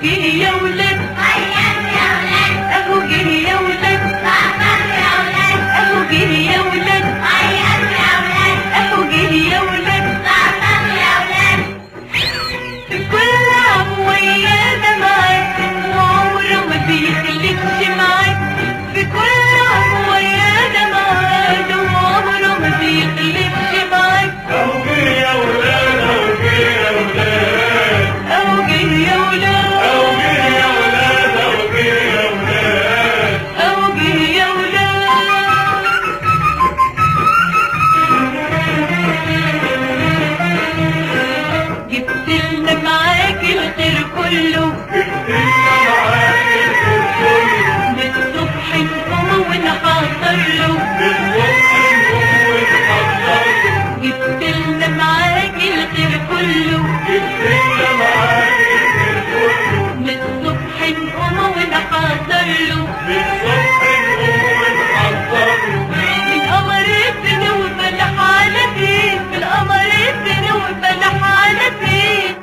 يا ولاد اهو جه يا ولاد اهو جه يا ولاد اهو جه يا ولاد في كل عام ويانا معاك وعمره ما بيخليكش معاك في كل عام ويانا معاك وعمره ما بيخليكش معاك اهو جه يا ولاد اهو جه يا ولاد كله للصبح نقوم ونحضر له جبتلنا معاك الخير كله للصبح نقوم ونحضر له القمر بنوب بلح على فين القمر بنوب بلح على فين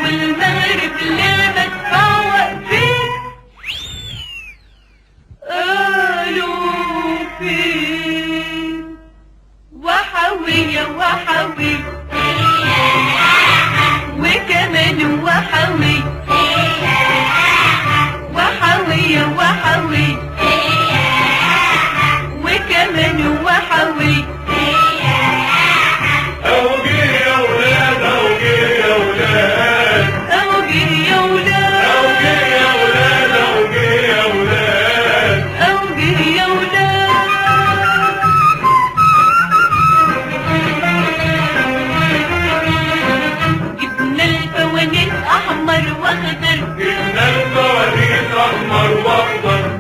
والمغرب لما تفوق فيه قالوا فين وحوية وحوي وكمان وحوي وحوية وحوي وكمان وحوي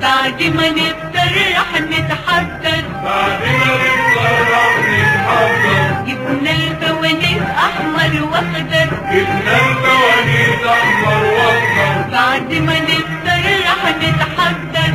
بعد ما نفطر رح نتحضر جبنا الفوانيس احمر واخضر بعد ما نفطر رح نتحضر